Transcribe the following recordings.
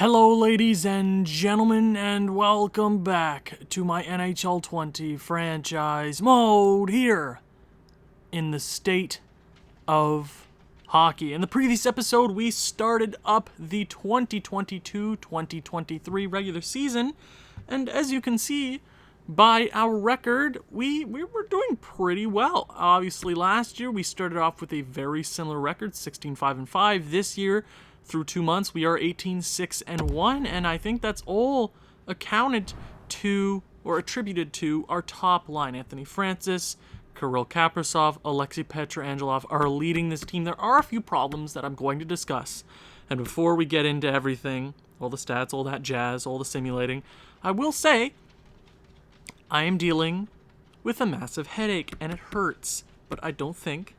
Hello, ladies and gentlemen, and welcome back to my NHL 20 franchise mode here in the state of hockey. In the previous episode, we started up the 2022-2023 regular season, and as you can see by our record, we were doing pretty well. Obviously, last year we started off with a very similar record, 16-5-5. This year, through 2 months, we are 18-6-1, and I think that's all accounted to or attributed to our top line. Anthony Francis, Kirill Kaprizov, Alexei Petrangelo are leading this team. There are a few problems that I'm going to discuss, and before we get into everything, all the stats, all that jazz, all the simulating, I will say I am dealing with a massive headache, and it hurts, but I don't think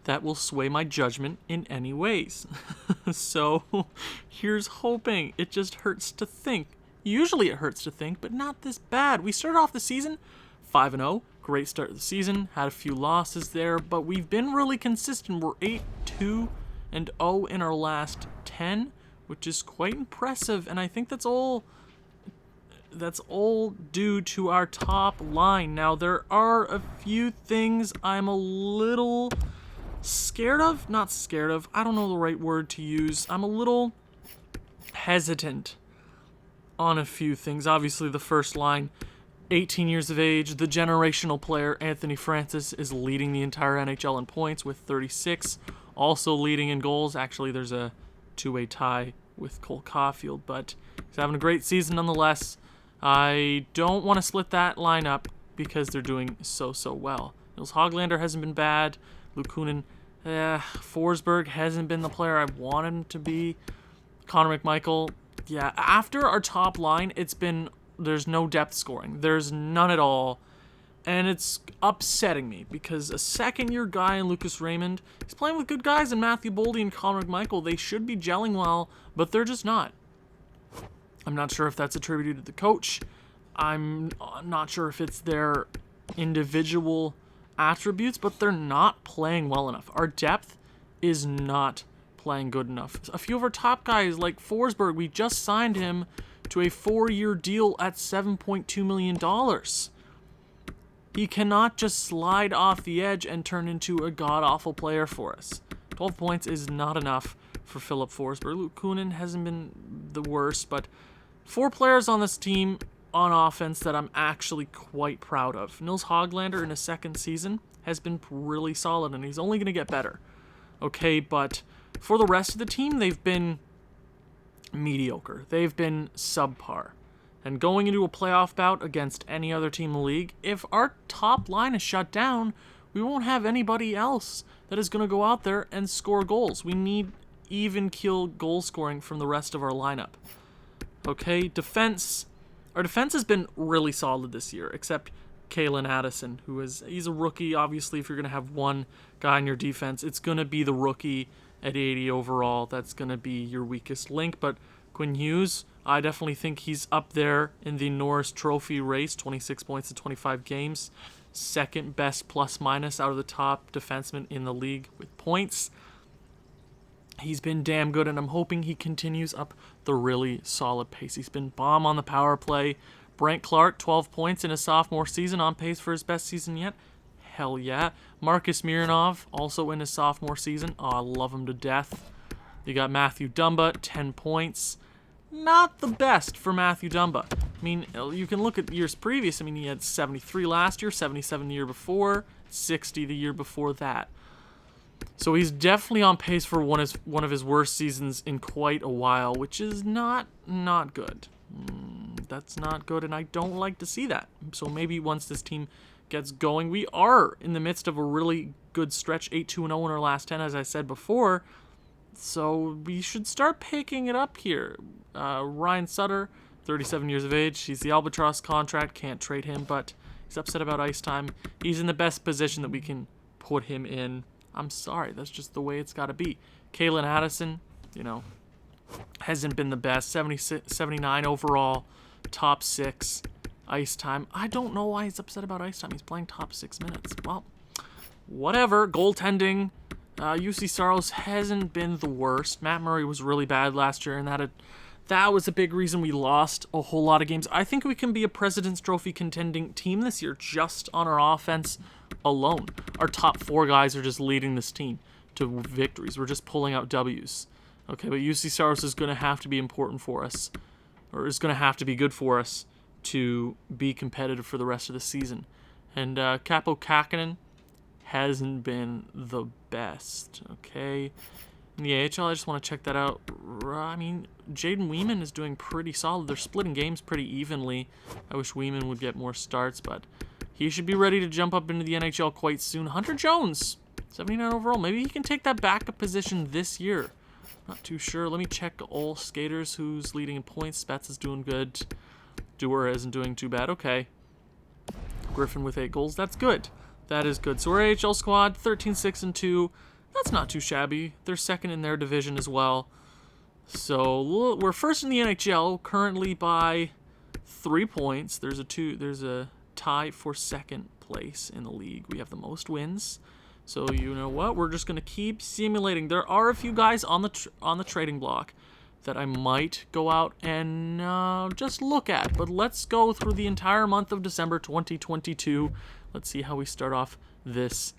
that will sway my judgment in any ways. So here's hoping. It just hurts to think. Usually it hurts to think, but not this bad. We started off the season 5-0. Great start of the season. Had a few losses there, but we've been really consistent. We're 8-2-0 in our last 10, which is quite impressive, and I think that's all due to our top line. Now, there are a few things I'm a little scared of. Not scared of. I don't know the right word to use. I'm a little hesitant on a few things. Obviously, the first line, 18 years of age, the generational player, Anthony Francis, is leading the entire NHL in points with 36. Also leading in goals. Actually, there's a two-way tie with Cole Caulfield, but he's having a great season nonetheless. I don't want to split that lineup because they're doing so well. Nils Höglander hasn't been bad. Luke Kunin, Forsberg hasn't been the player I want him to be. Connor McMichael, yeah. After our top line, there's no depth scoring. There's none at all. And it's upsetting me because a second-year guy in Lucas Raymond, he's playing with good guys in Matthew Boldy and Connor McMichael. They should be gelling well, but they're just not. I'm not sure if that's attributed to the coach. I'm not sure if it's their individual attributes, but they're not playing well enough. Our depth is not playing good enough. A few of our top guys, like Forsberg, we just signed him to a 4-year deal at $7.2 million. He cannot just slide off the edge and turn into a god-awful player for us. 12 points is not enough for Philip Forsberg. Luke Kunin hasn't been the worst, but 4 players on this team on offense that I'm actually quite proud of. Nils Höglander in his second season has been really solid, and he's only going to get better. Okay, but for the rest of the team, they've been mediocre. They've been subpar. And going into a playoff bout against any other team in the league, if our top line is shut down, we won't have anybody else that is going to go out there and score goals. We need even-keel goal scoring from the rest of our lineup. Okay, defense. Our defense has been really solid this year, except Kalen Addison, he's a rookie. Obviously, if you're going to have one guy in your defense, it's going to be the rookie at 80 overall. That's going to be your weakest link. But Quinn Hughes, I definitely think he's up there in the Norris Trophy race, 26 points in 25 games. Second best plus-minus out of the top defensemen in the league with points. He's been damn good, and I'm hoping he continues up the really solid pace. He's been bomb on the power play. Brent Clark, 12 points in his sophomore season, on pace for his best season yet. Hell yeah. Marcus Mironov, also in his sophomore season. Oh, I love him to death. You got Matthew Dumba, 10 points. Not the best for Matthew Dumba. I mean, you can look at years previous. I mean, he had 73 last year, 77 the year before, 60 the year before that. So he's definitely on pace for one of his worst seasons in quite a while, which is not good. That's not good, and I don't like to see that. So maybe once this team gets going, we are in the midst of a really good stretch, 8-2-0 in our last 10, as I said before. So we should start picking it up here. Ryan Sutter, 37 years of age. He's the Albatross contract. Can't trade him, but he's upset about ice time. He's in the best position that we can put him in. I'm sorry, that's just the way it's got to be. Kalen Addison, hasn't been the best. 79 overall, top 6 ice time. I don't know why he's upset about ice time. He's playing top 6 minutes. Well, whatever. Goaltending, UC Saros hasn't been the worst. Matt Murray was really bad last year, and that was a big reason we lost a whole lot of games. I think we can be a President's Trophy contending team this year just on our offense alone. Our top 4 guys are just leading this team to victories. We're just pulling out W's. Okay, but UC Saros is going to have to be important for us, or is going to have to be good for us to be competitive for the rest of the season. And Capo Kakinen hasn't been the best, okay? In the AHL, I just want to check that out. I mean, Jaden Weeman is doing pretty solid. They're splitting games pretty evenly. I wish Weeman would get more starts, but he should be ready to jump up into the NHL quite soon. Hunter Jones, 79 overall. Maybe he can take that backup position this year. Not too sure. Let me check all skaters who's leading in points. Spets is doing good. Dewar isn't doing too bad. Okay. Griffin with 8 goals. That's good. That is good. So our AHL squad, 13-6-2. That's not too shabby. They're second in their division as well. So we're first in the NHL currently by 3 points. There's a tie for second place in the league. We have the most wins. So you know what? We're just gonna keep simulating. There are a few guys on the trading block that I might go out and just look at. But let's go through the entire month of December 2022. Let's see how we start off this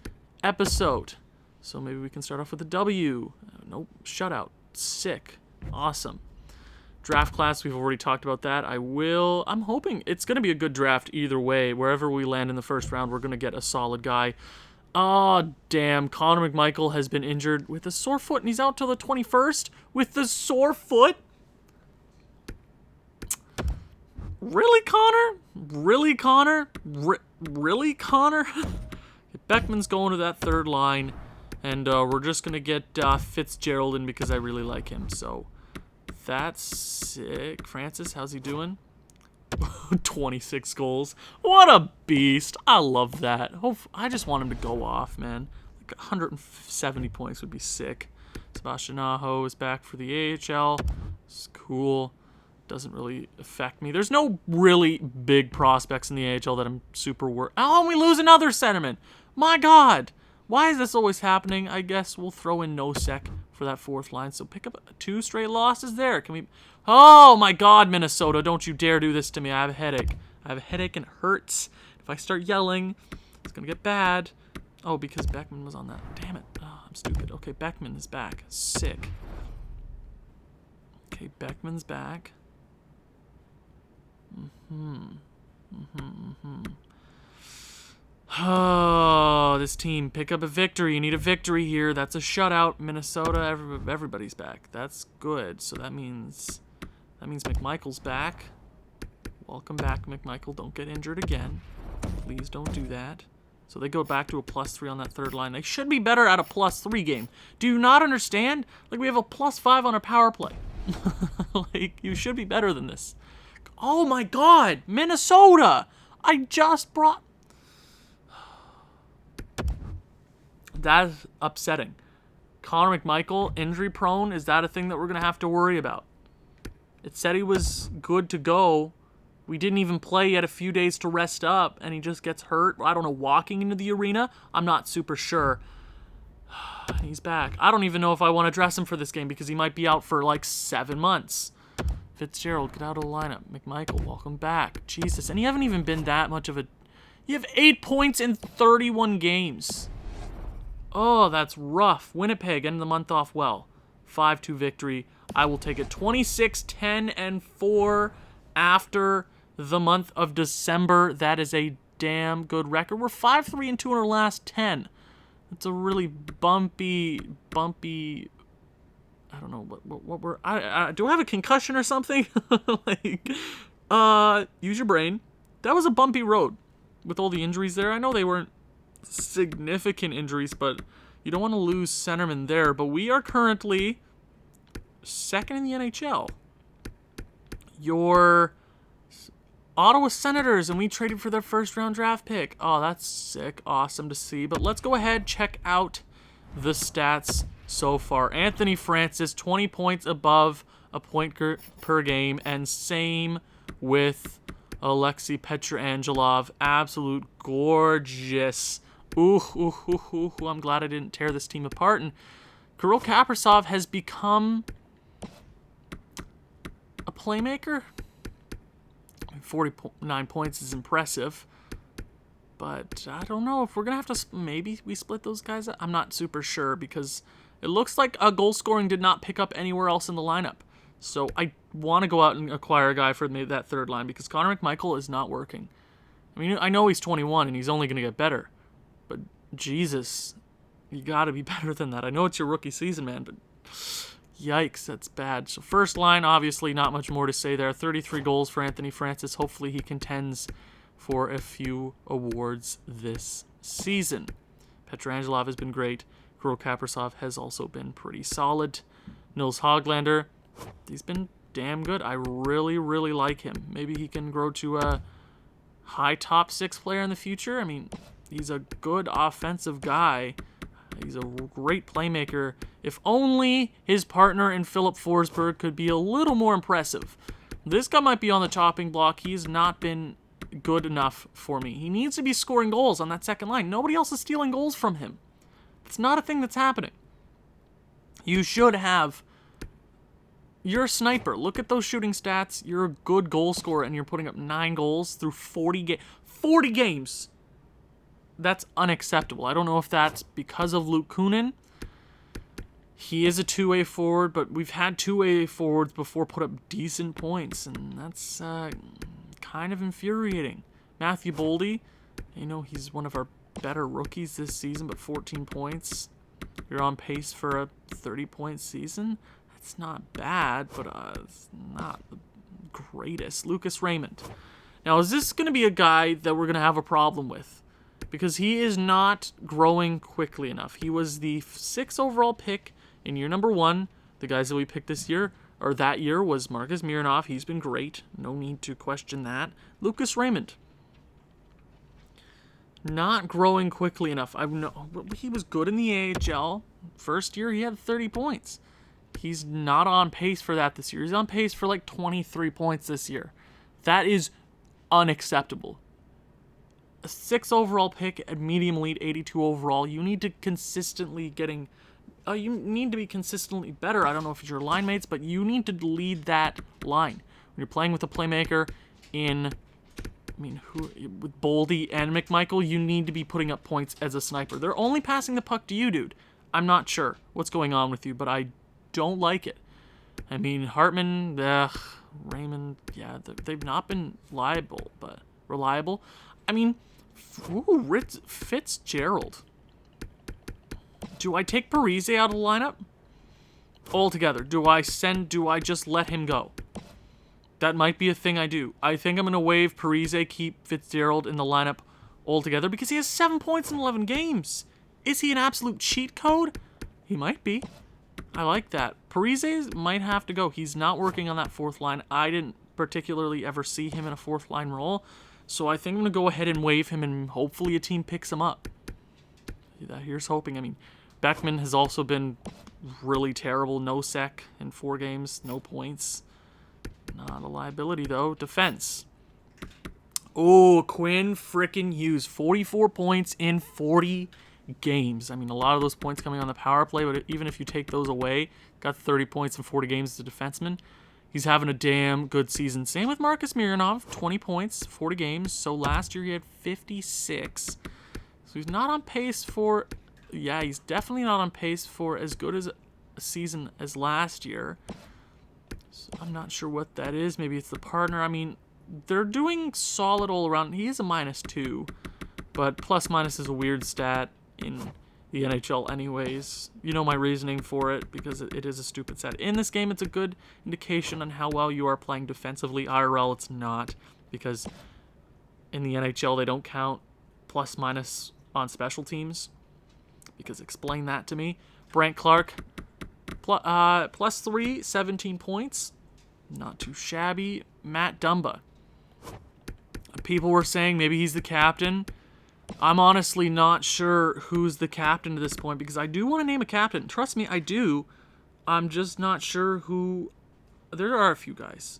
episode. So maybe we can start off with a W. Nope, shutout. Sick. Awesome. Draft class, we've already talked about that. I'm hoping it's going to be a good draft either way. Wherever we land in the first round, we're going to get a solid guy. Oh, damn. Connor McMichael has been injured with a sore foot, and he's out till the 21st with the sore foot? Really, Connor? Really, Connor? Really, Connor? Beckman's going to that third line, and we're just going to get Fitzgerald in because I really like him. So that's sick. Francis, how's he doing? 26 goals. What a beast. I love that. I just want him to go off, man. Like 170 points would be sick. Sebastian Aho is back for the AHL. It's cool. Doesn't really affect me. There's no really big prospects in the AHL that I'm super worried. Oh, and we lose another centerman. My God. Why is this always happening? I guess we'll throw in Nosek for that fourth line. So pick up 2 straight losses there. Can we... Oh, my God, Minnesota. Don't you dare do this to me. I have a headache. I have a headache and it hurts. If I start yelling, it's going to get bad. Oh, because Beckman was on that. Damn it. Oh, I'm stupid. Okay, Beckman is back. Sick. Okay, Beckman's back. Oh, this team, pick up a victory. You need a victory here. That's a shutout. Minnesota, everybody's back. That's good. So that means McMichael's back. Welcome back, McMichael. Don't get injured again. Please don't do that. So they go back to a +3 on that third line. They should be better at a +3 game. Do you not understand? Like, we have a +5 on our power play. Like, you should be better than this. Oh my God, Minnesota! I just brought... That's upsetting. Connor McMichael, injury prone, is that a thing that we're going to have to worry about? It said he was good to go. We didn't even play yet, a few days to rest up, and he just gets hurt. I don't know, walking into the arena? I'm not super sure. He's back. I don't even know if I want to dress him for this game because he might be out for like 7 months. Fitzgerald, get out of the lineup. McMichael, welcome back. Jesus, and you haven't even been that much of a... You have 8 points in 31 games. Oh, that's rough. Winnipeg, ending the month off well. 5-2 victory. I will take it. 26-10-4 after the month of December. That is a damn good record. We're 5-3-2 in our last 10. It's a really bumpy... I don't know what we're... do I have a concussion or something? Like, use your brain. That was a bumpy road with all the injuries there. I know they weren't significant injuries, but you don't want to lose centerman there. But we are currently second in the NHL. Your Ottawa Senators, and we traded for their first-round draft pick. Oh, that's sick. Awesome to see. But let's go ahead, check out the stats so far. Anthony Francis, 20 points above a point per game, and same with Alexei Petrangelov. Absolute gorgeous. Ooh, I'm glad I didn't tear this team apart. And Kirill Kaprizov has become playmaker. 49 points is impressive. But I don't know if we're going to have to... Maybe we split those guys up. I'm not super sure because it looks like a goal scoring did not pick up anywhere else in the lineup. So I want to go out and acquire a guy for maybe that third line because Connor McMichael is not working. I mean, I know he's 21 and he's only going to get better. But Jesus, you got to be better than that. I know it's your rookie season, man, but yikes, that's bad. So first line, obviously not much more to say there. 33 goals for Anthony Francis. Hopefully he contends for a few awards this season. Petrangelov has been great. Kirill Kaprizov has also been pretty solid. Nils Hoglander, he's been damn good. I really, really like him. Maybe he can grow to a high top 6 player in the future. I mean, he's a good offensive guy. He's a great playmaker. If only his partner in Philip Forsberg could be a little more impressive. This guy might be on the chopping block. He's not been good enough for me. He needs to be scoring goals on that second line. Nobody else is stealing goals from him. It's not a thing that's happening. You should have... You're a sniper. Look at those shooting stats. You're a good goal scorer, and you're putting up 9 goals through 40 games. That's unacceptable. I don't know if that's because of Luke Kunin. He is a two-way forward, but we've had two-way forwards before put up decent points, and that's kind of infuriating. Matthew Boldy, you know, he's one of our better rookies this season, but 14 points. You're on pace for a 30-point season. That's not bad, but it's not the greatest. Lucas Raymond. Now, is this going to be a guy that we're going to have a problem with? Because he is not growing quickly enough. He was the 6th overall pick in year number 1. The guys that we picked this year, or that year, was Marcus Mironov. He's been great. No need to question that. Lucas Raymond. Not growing quickly enough. He was good in the AHL. First year, he had 30 points. He's not on pace for that this year. He's on pace for like 23 points this year. That is unacceptable. A 6th overall pick at medium elite, 82 overall. You need to consistently you need to be consistently better. I don't know if it's your line mates, but you need to lead that line. When you're playing with a playmaker with Boldy and McMichael, you need to be putting up points as a sniper. They're only passing the puck to you, dude. I'm not sure what's going on with you, but I don't like it. I mean, Hartman, Raymond, yeah, they've not been reliable. I mean, Fitzgerald. Do I take Parise out of the lineup altogether? Do I just let him go? That might be a thing I do. I think I'm going to waive Parise, keep Fitzgerald in the lineup altogether because he has 7 points in 11 games. Is he an absolute cheat code? He might be. I like that. Parise might have to go. He's not working on that 4th line. I didn't particularly ever see him in a 4th line role, so I think I'm going to go ahead and waive him, and hopefully a team picks him up. Here's hoping. I mean, Beckman has also been really terrible. No sec in 4 games. No points. Not a liability, though. Defense. Oh, Quinn frickin' Hughes. 44 points in 40 games. I mean, a lot of those points coming on the power play, but even if you take those away, got 30 points in 40 games as a defenseman. He's having a damn good season. Same with Marcus Mironov. 20 points, 40 games. So last year he had 56. So he's not on pace for... Yeah, he's definitely not on pace for as good as a season as last year. So I'm not sure what that is. Maybe it's the partner. I mean, they're doing solid all around. He is a -2, but plus-minus is a weird stat in the NHL anyways. You know my reasoning for it because it is a stupid stat. In this game, it's a good indication on how well you are playing defensively. IRL, it's not, because in the NHL, they don't count plus-minus on special teams. Because explain that to me. Brant Clark, +3, 17 points. Not too shabby. Matt Dumba. People were saying maybe he's the captain. I'm honestly not sure who's the captain at this point because I do want to name a captain. Trust me, I do. I'm just not sure who. There are a few guys.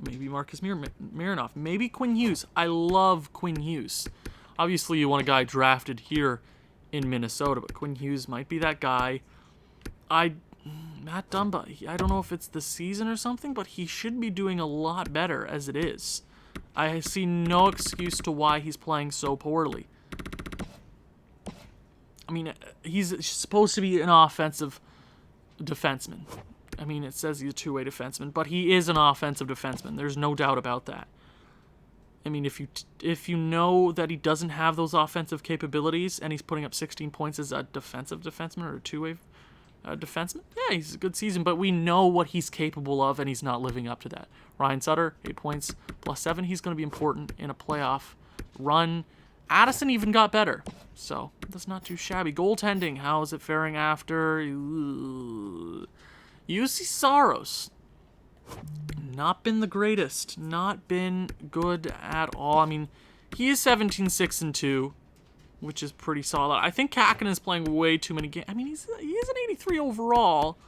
Maybe Marcus Mironov. Maybe Quinn Hughes. I love Quinn Hughes. Obviously, you want a guy drafted here in Minnesota, but Quinn Hughes might be that guy. Matt Dumba, I don't know if it's the season or something, but he should be doing a lot better as it is. I see no excuse to why he's playing so poorly. I mean, he's supposed to be an offensive defenseman. I mean, it says he's a two-way defenseman, but he is an offensive defenseman. There's no doubt about that. I mean, if you know that he doesn't have those offensive capabilities and he's putting up 16 points as a defensive defenseman or a two-way defenseman, yeah, he's a good season, but we know what he's capable of, and he's not living up to that. Ryan Sutter, 8 points, +7. He's going to be important in a playoff run. Addison even got better, so that's not too shabby. Goaltending, how is it faring after? UC Saros, not been the greatest. Not been good at all. I mean, he is 17-6-2, which is pretty solid. I think Kakinen is playing way too many games. I mean, he is an 83 overall,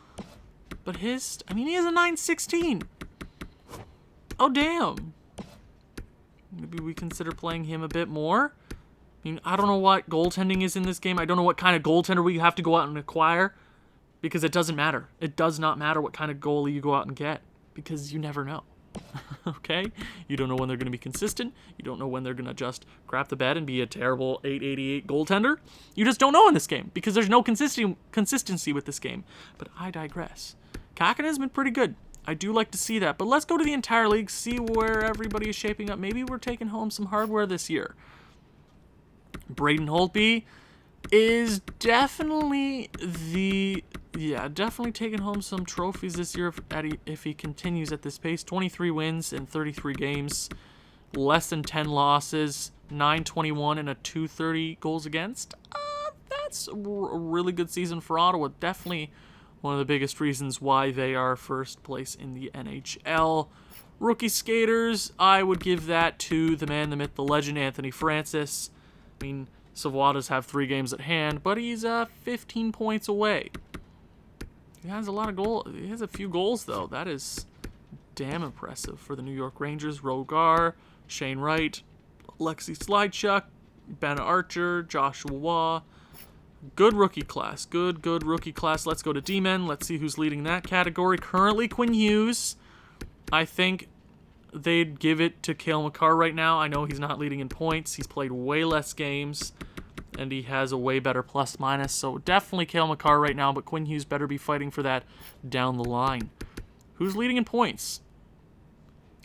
but he is a 916. Oh, damn. Maybe we consider playing him a bit more. I mean, I don't know what goaltending is in this game. I don't know what kind of goaltender we have to go out and acquire, because it doesn't matter. It does not matter what kind of goalie you go out and get, because you never know. Okay? You don't know when they're going to be consistent. You don't know when they're going to just crap the bed and be a terrible 888 goaltender. You just don't know in this game, because there's no consistency with this game. But I digress. Kakinen has been pretty good. I do like to see that. But let's go to the entire league, see where everybody is shaping up. Maybe we're taking home some hardware this year. Braden Holtby is definitely definitely taking home some trophies this year if he continues at this pace. 23 wins in 33 games, less than 10 losses, 921 and a 230 goals against. That's a really good season for Ottawa. Definitely one of the biggest reasons why they are first place in the NHL. Rookie skaters, I would give that to the man, the myth, the legend, Anthony Francis. I mean, Savoie does have 3 games at hand, but he's 15 points away. He has a lot of goals. He has a few goals, though. That is damn impressive for the New York Rangers. Rogar, Shane Wright, Alexei Slidechuk, Ben Archer, Joshua Waugh. Good rookie class. Good rookie class. Let's go to D-Men. Let's see who's leading that category. Currently, Quinn Hughes. I think they'd give it to Cale Makar right now. I know he's not leading in points. He's played way less games, and he has a way better plus-minus. So definitely Cale Makar right now, but Quinn Hughes better be fighting for that down the line. Who's leading in points?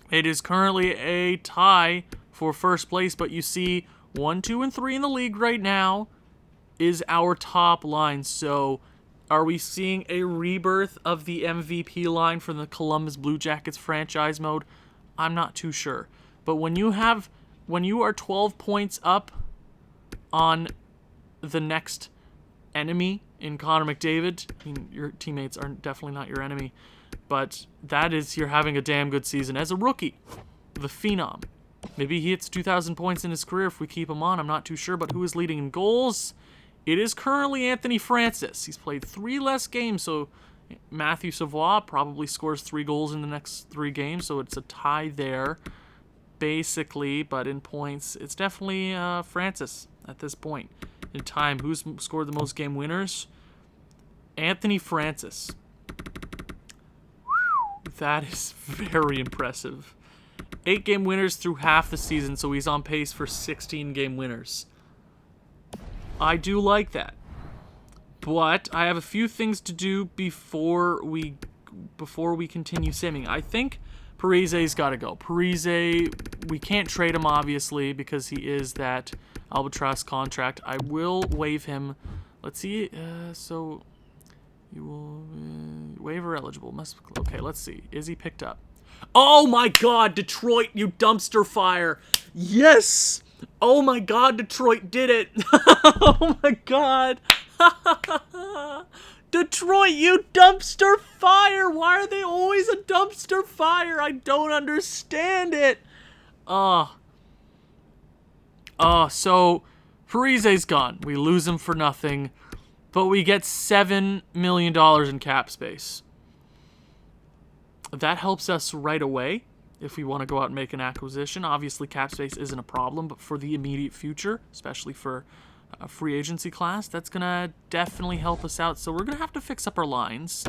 It is currently a tie for first place, but you see 1, 2, and 3 in the league right now is our top line. So are we seeing a rebirth of the MVP line from the Columbus Blue Jackets franchise mode? I'm not too sure. But when you are 12 points up on the next enemy in Connor McDavid, I mean, your teammates are definitely not your enemy, but that is, you're having a damn good season as a rookie. The Phenom. Maybe he hits 2,000 points in his career if we keep him on. I'm not too sure, but who is leading in goals? It is currently Anthony Francis. He's played 3 less games, so Matthew Savoie probably scores 3 goals in the next 3 games, so it's a tie there, basically. But in points, it's definitely Francis at this point in time. Who's scored the most game winners? Anthony Francis. That is very impressive. 8 game winners through half the season, so he's on pace for 16 game winners. I do like that. But I have a few things to do before we continue simming. I think Parise's got to go. Parise, we can't trade him, obviously, because he is that Albatross contract. I will waive him. Let's see. So you will waiver eligible. Okay, let's see. Is he picked up? Oh my God, Detroit, you dumpster fire! Yes! Oh my God, Detroit did it! Oh my God! Detroit, you dumpster fire! Why are they always a dumpster fire? I don't understand it. So Parise's gone. We lose him for nothing, but we get $7 million in cap space. That helps us right away if we want to go out and make an acquisition. Obviously, cap space isn't a problem, but for the immediate future, especially for a free agency class, that's going to definitely help us out. So we're going to have to fix up our lines.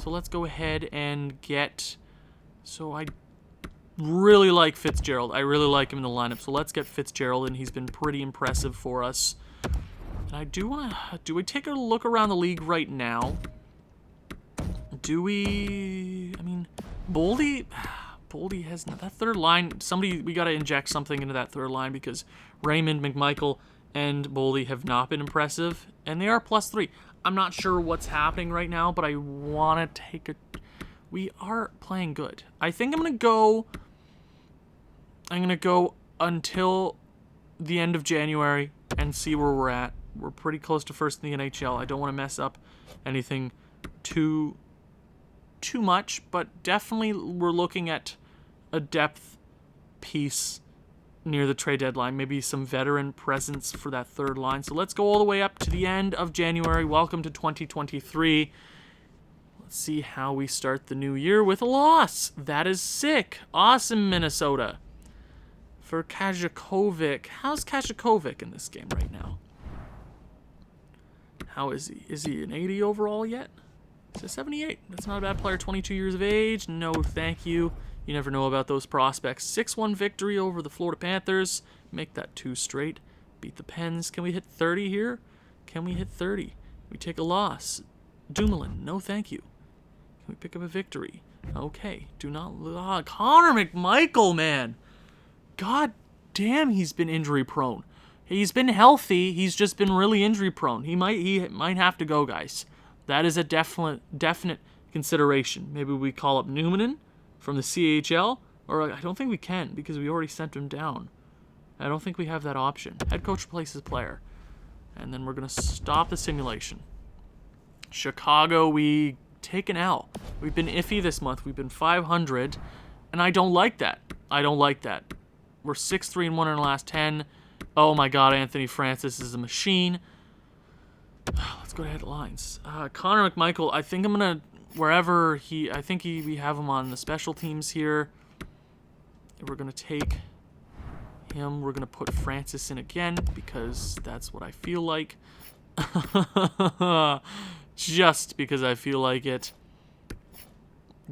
So let's go ahead and get... So I really like Fitzgerald. I really like him in the lineup. So let's get Fitzgerald, and he's been pretty impressive for us. And I do want to... Do we take a look around the league right now? Do we... I mean, Boldy has... That third line... We got to inject something into that third line because Raymond, McMichael, and Boldy have not been impressive. And they are +3. I'm not sure what's happening right now, but I want to take a... We are playing good. I think I'm going to go... until the end of January and see where we're at. We're pretty close to first in the NHL. I don't want to mess up anything too much, but definitely we're looking at a depth piece near the trade deadline. Maybe some veteran presence for that third line. So let's go all the way up to the end of January. Welcome to 2023. Let's see how we start the new year with a loss. That is sick. Awesome, Minnesota. For Kajakovic. How's Kajakovic in this game right now? How is he? Is he an 80 overall yet? It's a 78. That's not a bad player. 22 years of age. No, thank you. You never know about those prospects. 6-1 victory over the Florida Panthers. Make that 2 straight. Beat the Pens. Can we hit 30 here? Can we hit 30? We take a loss. Dumoulin. No, thank you. Can we pick up a victory? Okay. Do not... Connor McMichael, man. God damn, he's been injury prone. He's been healthy. He's just been really injury prone. He might have to go, guys. That is a definite consideration. Maybe we call up Newmanen from the CHL, or I don't think we can because we already sent him down. I don't think we have that option. Head coach replaces player. And then we're going to stop the simulation. Chicago, we take an L. We've been iffy this month. We've been 500, and I don't like that. I don't like that. We're 6-3-1 in our last 10. Oh my God, Anthony Francis is a machine. Let's go to headlines. Connor McMichael, I think I'm going to... Wherever we have him on the special teams here. We're going to take him. We're going to put Francis in again because that's what I feel like. Just because I feel like it.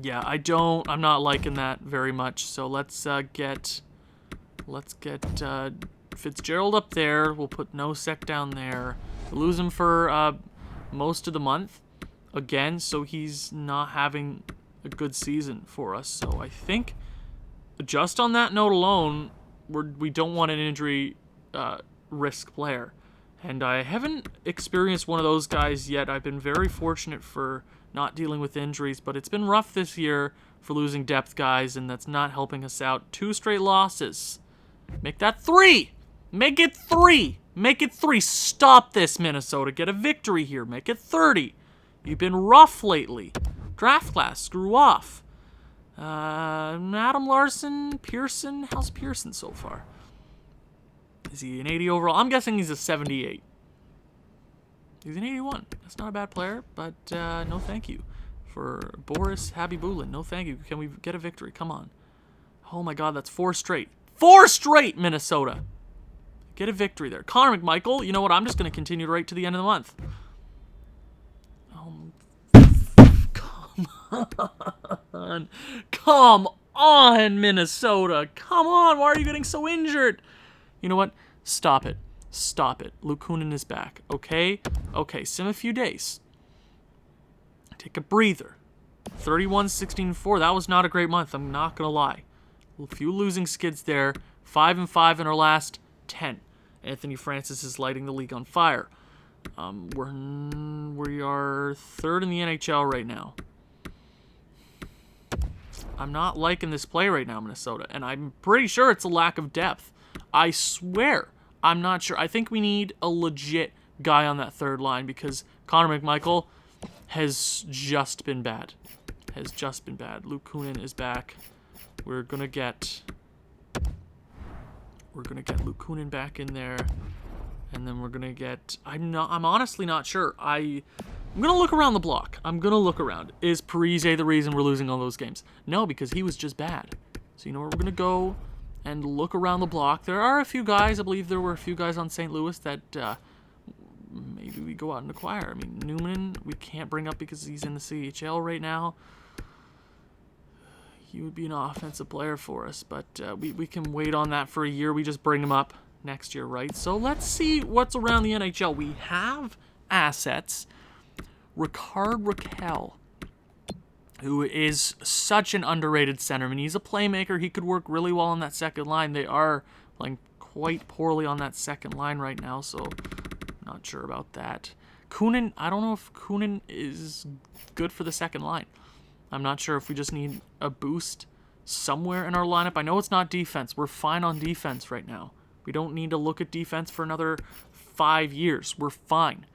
Yeah, I'm not liking that very much. So let's get Fitzgerald up there. We'll put Nosek down there. We'll lose him for most of the month. Again, so he's not having a good season for us. So I think just on that note alone, we don't want an injury risk player. And I haven't experienced one of those guys yet. I've been very fortunate for not dealing with injuries, but it's been rough this year for losing depth guys, and that's not helping us out. 2 straight losses. Make that 3! Make it 3! Make it 3! Stop this, Minnesota. Get a victory here. Make it 30. You've been rough lately. Draft class, screw off. Adam Larson, Pearson. How's Pearson so far? Is he an 80 overall? I'm guessing he's a 78. He's an 81. That's not a bad player, but no thank you. For Boris Habibulin, no thank you. Can we get a victory? Come on. Oh my God, that's 4 straight. 4 straight, Minnesota. Get a victory there. Connor McMichael, you know what? I'm just going to continue right to the end of the month. Come on, Minnesota. Come on. Why are you getting so injured? You know what? Stop it. Stop it. Lukunin is back. Okay? Okay, sim a few days. Take a breather. 31-16-4. That was not a great month. I'm not going to lie. A few losing skids there. 5-5 in our last 10. Anthony Francis is lighting the league on fire. We are 3rd in the NHL right now. I'm not liking this play right now, Minnesota, and I'm pretty sure it's a lack of depth. I swear, I'm not sure. I think we need a legit guy on that third line because Connor McMichael has just been bad. Luke Kunin is back. We're gonna get Luke Kunin back in there, and then we're gonna get. I'm honestly not sure. I'm gonna look around the block. I'm gonna look around. Is Parise the reason we're losing all those games? No, because he was just bad. So you know where we're gonna go and look around the block. There are a few guys. I believe there were a few guys on St. Louis that maybe we go out and acquire. I mean, Newman, we can't bring up because he's in the CHL right now. He would be an offensive player for us, but we can wait on that for a year. We just bring him up next year, right? So let's see what's around the NHL. We have assets. Ricard Raquel, who is such an underrated centerman. He's a playmaker. He could work really well on that second line. They are playing quite poorly on that second line right now, so not sure about that. Kunin, I don't know if Kunin is good for the second line. I'm not sure if we just need a boost somewhere in our lineup. I know it's not defense. We're fine on defense right now. We don't need to look at defense for another 5 years. We're fine.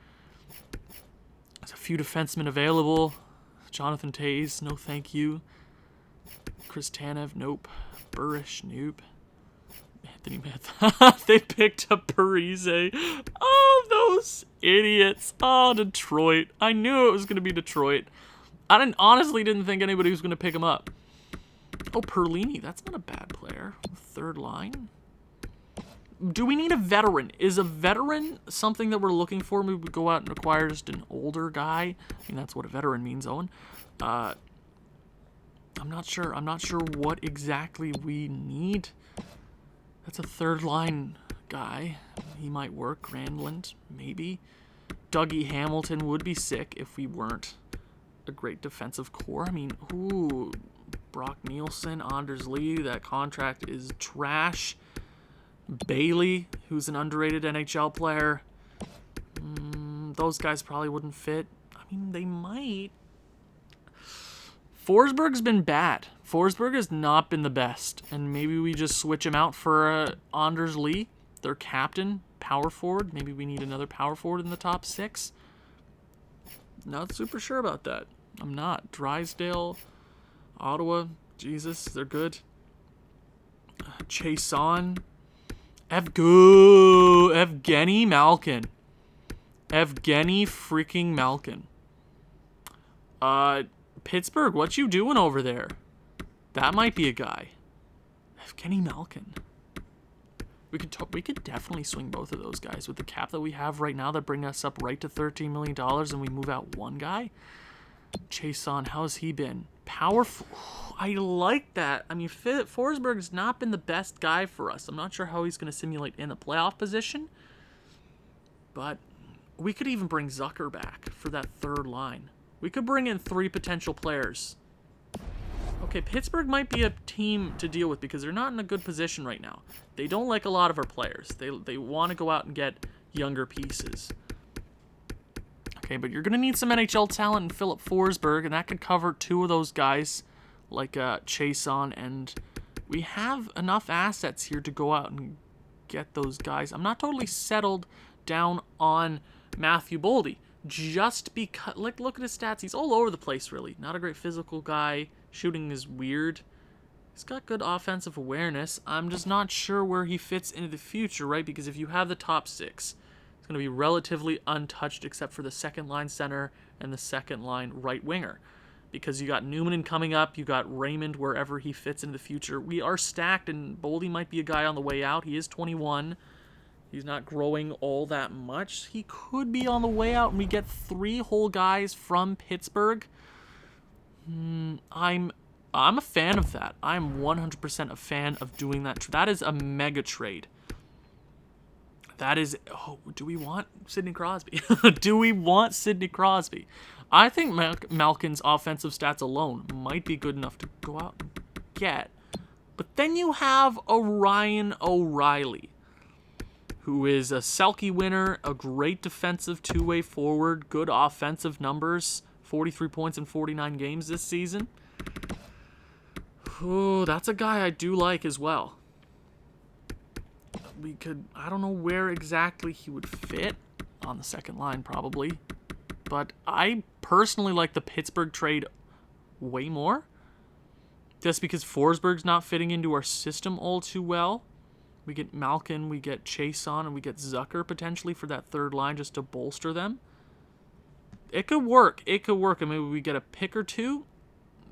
There's a few defensemen available. Jonathan Toews, no thank you. Chris Tanev, nope. Burish, nope. Anthony Meth. They picked up Parise. Oh, those idiots. Oh, Detroit. I knew it was going to be Detroit. I honestly didn't think anybody was going to pick him up. Oh, Perlini. That's not a bad player. Third line. Do we need a veteran? Is a veteran something that we're looking for? Maybe we go out and acquire just an older guy. I mean, that's what a veteran means, Owen. I'm not sure. I'm not sure what exactly we need. That's a third line guy. He might work. Grandland, maybe. Dougie Hamilton would be sick if we weren't a great defensive core. I mean, ooh, Brock Nielsen, Anders Lee, that contract is trash. Bailey, who's an underrated NHL player. Those guys probably wouldn't fit. I mean, they might. Forsberg's been bad. Forsberg has not been the best. And maybe we just switch him out for Anders Lee, their captain, power forward. Maybe we need another power forward in the top 6. Not super sure about that. I'm not. Drysdale, Ottawa, Jesus, they're good. Chason. Evgeny Malkin. Evgeny freaking Malkin. Pittsburgh, what you doing over there? That might be a guy. Evgeny Malkin. We could definitely swing both of those guys with the cap that we have right now that bring us up right to $13 million and we move out one guy. Chason, how's he been? Powerful. I like that. I mean, Forsberg's not been the best guy for us. I'm not sure how he's going to simulate in the playoff position. But we could even bring Zucker back for that third line. We could bring in 3 potential players. Okay, Pittsburgh might be a team to deal with because they're not in a good position right now. They don't like a lot of our players. They want to go out and get younger pieces. Okay, but you're going to need some NHL talent in Philip Forsberg, and that could cover 2 of those guys, like Chason, and we have enough assets here to go out and get those guys. I'm not totally settled down on Matthew Boldy, just because, like, look at his stats. He's all over the place, really. Not a great physical guy. Shooting is weird. He's got good offensive awareness. I'm just not sure where he fits into the future, right? Because if you have the top 6... it's going to be relatively untouched except for the second line center and the second line right winger. Because you got Newman coming up, you got Raymond wherever he fits in the future. We are stacked, and Boldy might be a guy on the way out. He is 21. He's not growing all that much. He could be on the way out, and we get 3 whole guys from Pittsburgh. I'm a fan of that. I'm 100% a fan of doing that. That is a mega trade. That is... oh, do we want Sidney Crosby? Do we want Sidney Crosby? I think Malkin's offensive stats alone might be good enough to go out and get. But then you have a Ryan O'Reilly, who is a Selke winner, a great defensive two-way forward, good offensive numbers, 43 points in 49 games this season. Oh, that's a guy I do like as well. We could... I don't know where exactly he would fit. On the second line, probably. But I personally like the Pittsburgh trade way more. Just because Forsberg's not fitting into our system all too well. We get Malkin, we get Chason, and we get Zucker potentially for that third line just to bolster them. It could work. It could work. I mean, we get a pick or 2.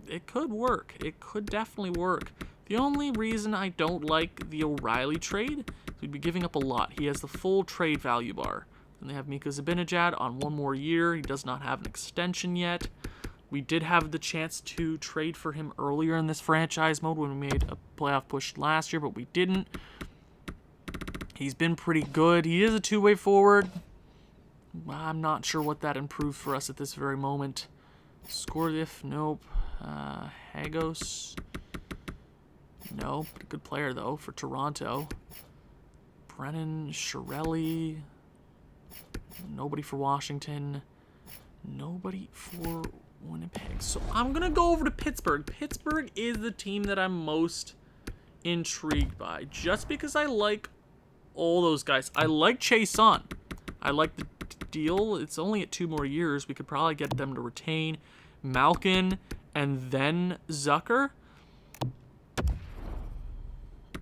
It could work. It could definitely work. The only reason I don't like the O'Reilly trade is we'd be giving up a lot. He has the full trade value bar. And they have Mika Zibanejad on 1 more year. He does not have an extension yet. We did have the chance to trade for him earlier in this franchise mode when we made a playoff push last year, but we didn't. He's been pretty good. He is a two-way forward. I'm not sure what that improves for us at this very moment. Skordiff, nope. Hagos, nope. Good player, though, for Toronto. Brennan, Shirelli, nobody for Washington. Nobody for Winnipeg. So I'm going to go over to Pittsburgh. Pittsburgh is the team that I'm most intrigued by, just because I like all those guys. I like Chason. I like the deal. It's only at 2 more years. We could probably get them to retain Malkin and then Zucker.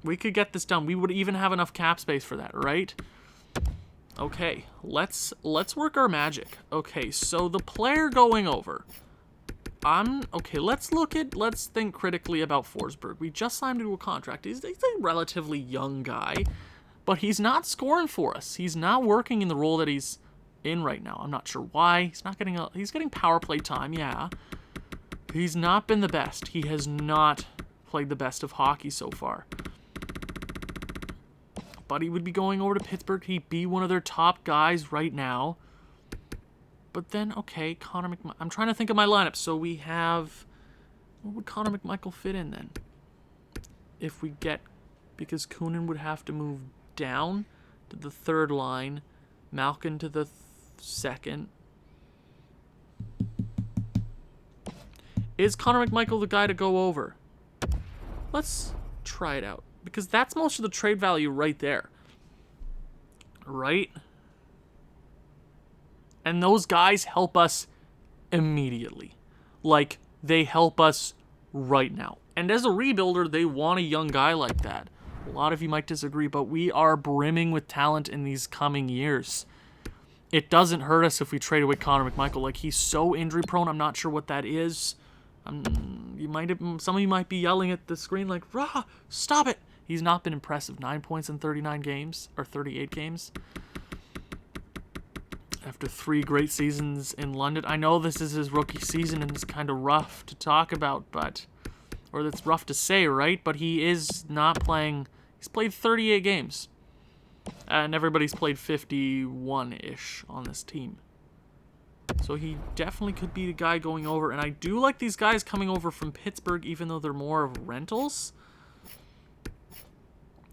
We could get this done. We would even have enough cap space for that, right? Okay, let's work our magic. Okay, so the player going over. Okay, let's think critically about Forsberg. We just signed him to a contract. He's a relatively young guy, but he's not scoring for us. He's not working in the role that he's in right now. I'm not sure why. He's getting power play time, yeah. He's not been the best. He has not played the best of hockey so far. But he would be going over to Pittsburgh. He'd be one of their top guys right now. But then, okay, Connor McMichael. I'm trying to think of my lineup. So we have... Where would Connor McMichael fit in then? If we get... Because Kunin would have to move down to the 3rd line. Malkin to the 2nd. Is Connor McMichael the guy to go over? Let's try it out. Because that's most of the trade value right there. Right? And those guys help us immediately. Like, they help us right now. And as a rebuilder, they want a young guy like that. A lot of you might disagree, but we are brimming with talent in these coming years. It doesn't hurt us if we trade away Connor McMichael. Like, he's so injury prone, I'm not sure what that is. Some of you might be yelling at the screen like, "Rah, stop it." He's not been impressive. 9 points in 39 games, or 38 games. After 3 great seasons in London. I know this is his rookie season and it's kind of rough to talk about, or it's rough to say, right? But he is not playing. He's played 38 games. And everybody's played 51-ish on this team. So he definitely could be the guy going over. And I do like these guys coming over from Pittsburgh, even though they're more of rentals.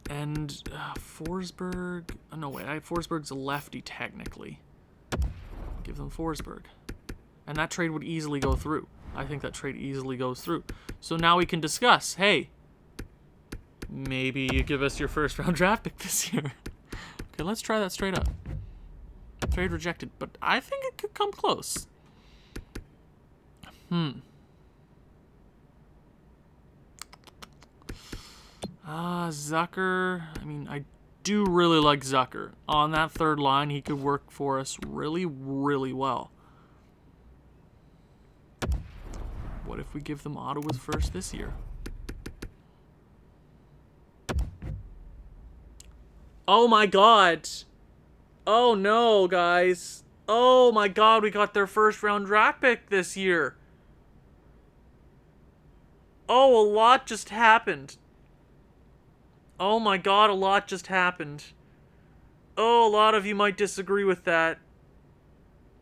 And Forsberg... no, wait. Forsberg's a lefty, technically. Give them Forsberg. And that trade would easily go through. I think that trade easily goes through. So now we can discuss, hey, maybe you give us your 1st-round draft pick this year. Okay, let's try that straight up. Trade rejected, but I think it could come close. Zucker. I mean, I do really like Zucker. On that 3rd line, he could work for us really, really well. What if we give them Ottawa's 1st this year? Oh my god! Oh no, guys. Oh my god, we got their 1st-round draft pick this year. Oh, a lot just happened. Oh my god, a lot just happened. Oh, a lot of you might disagree with that.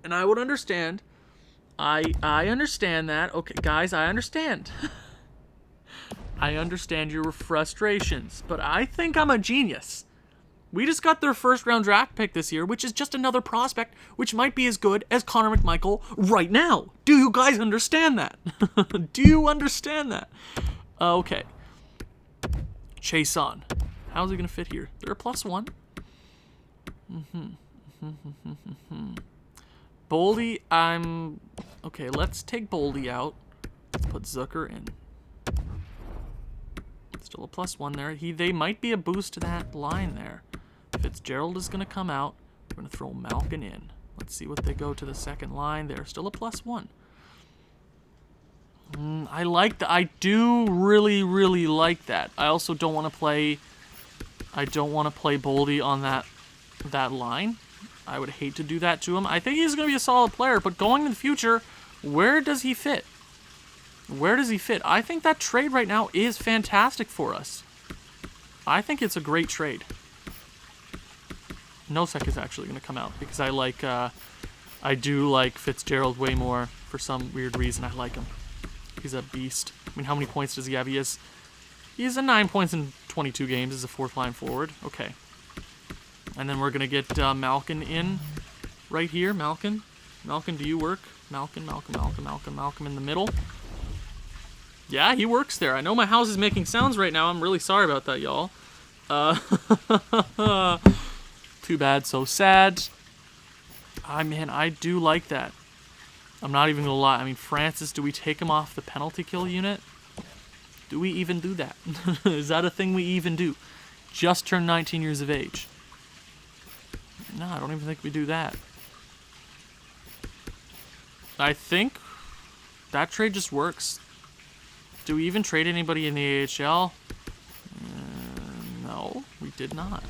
And I would understand. I understand that. Okay, guys, I understand. I understand your frustrations, but I think I'm a genius. We just got their 1st-round draft pick this year, which is just another prospect, which might be as good as Connor McMichael right now. Do you guys understand that? Do you understand that? Okay. Chason. How's he going to fit here? They're a +1. Boldy, okay, let's take Boldy out. Let's put Zucker in. Still a +1 there. They might be a boost to that line there. Fitzgerald is going to come out. We're going to throw Malkin in. Let's see what they go to the 2nd line. They're still a +1. I like that. I do really, really like that. I also don't want to play... I don't want to play Boldy on that line. I would hate to do that to him. I think he's going to be a solid player, but going in the future, where does he fit? Where does he fit? I think that trade right now is fantastic for us. I think it's a great trade. Nosek is actually going to come out because I do like Fitzgerald way more for some weird reason. I like him. He's a beast. I mean, how many points does he have? He has a 9 points in 22 games as a fourth line forward. Okay. And then we're going to get Malkin in right here. Malkin, do you work? Malkin in the middle. Yeah, he works there. I know my house is making sounds right now. I'm really sorry about that, y'all. Too bad, so sad. Man, I do like that. I'm not even gonna lie. I mean, Francis, do we take him off the penalty kill unit? Do we even do that? Is that a thing we even do? Just turned 19 years of age. No, I don't even think we do that. I think that trade just works. Do we even trade anybody in the AHL? No, we did not.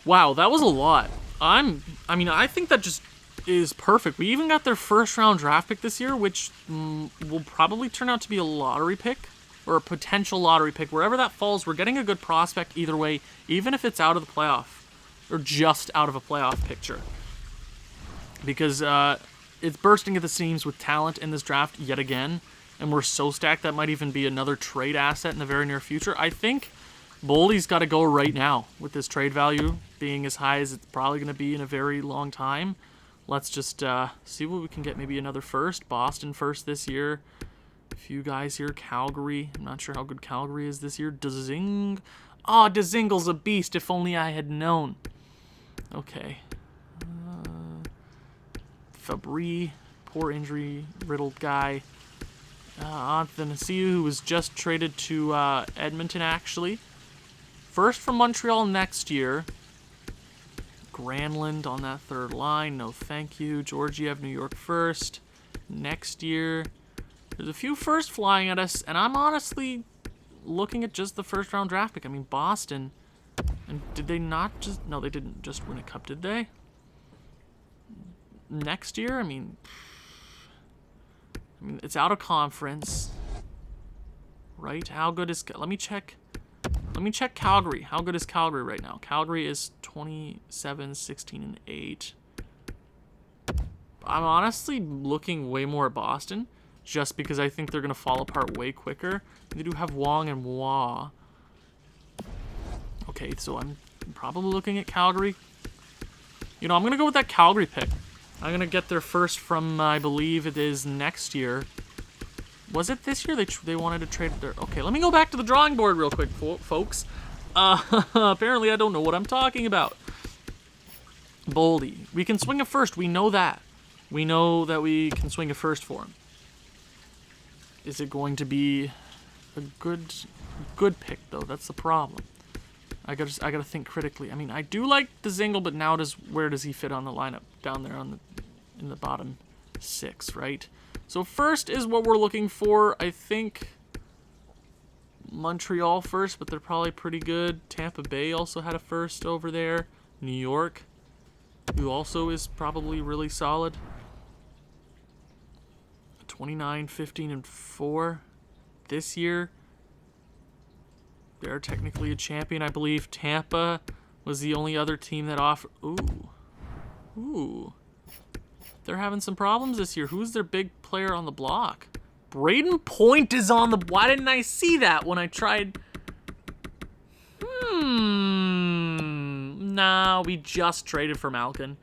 Wow, that was a lot. I think that just is perfect. We even got their first round draft pick this year, which will probably turn out to be a lottery pick or a potential lottery pick. Wherever that falls, we're getting a good prospect either way, even if it's out of the playoff or just out of a playoff picture. Because it's bursting at the seams with talent in this draft yet again, and we're so stacked that might even be another trade asset in the very near future. I think Boldy's got to go right now with this trade value being as high as it's probably going to be in a very long time. Let's just see what we can get. Maybe another first. Boston first this year. A few guys here. Calgary. I'm not sure how good Calgary is this year. Dzing. Oh, Dzingle's a beast. If only I had known. Okay. Fabry. Poor injury-riddled guy. Anthony, who was just traded to Edmonton, actually. First from Montreal next year. Granlund on that third line. No thank you. Georgiev, New York first. Next year. There's a few firsts flying at us, and I'm honestly looking at just the first round draft pick. I mean, Boston. And did they not just... No, they didn't just win a cup, did they? Next year? I mean, it's out of conference. Right? How good is... Let me check Calgary. How good is Calgary right now? Calgary is 27, 16, and 8. I'm honestly looking way more at Boston, just because I think they're going to fall apart way quicker. They do have Wong and Wah. Okay, so I'm probably looking at Calgary. You know, I'm going to go with that Calgary pick. I'm going to get their first from, I believe it is next year. Was it this year they wanted to trade their... Okay, let me go back to the drawing board real quick, folks. Apparently I don't know what I'm talking about. Boldy. We can swing a first. We know that. We know that we can swing a first for him. Is it going to be a good pick, though? That's the problem. I gotta think critically. I mean, I do like the Zingle, but now where does he fit on the lineup? Down there in the bottom 6, right? So first is what we're looking for. I think Montreal first, but they're probably pretty good. Tampa Bay also had a first over there. New York, who also is probably really solid. 29, 15, and 4 this year. They're technically a champion, I believe. Tampa was the only other team that offered... Ooh. They're having some problems this year. Who's their big player on the block? Braden Point is on the... Why didn't I see that when I tried... Nah, we just traded for Malkin.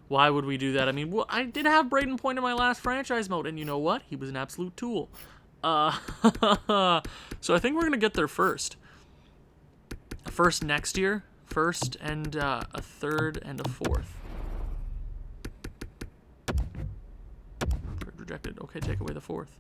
Why would we do that? I mean, well, I did have Braden Point in my last franchise mode, and you know what? He was an absolute tool. So I think we're going to get there first. First next year. First and a third and a fourth. Rejected. Okay, take away the fourth.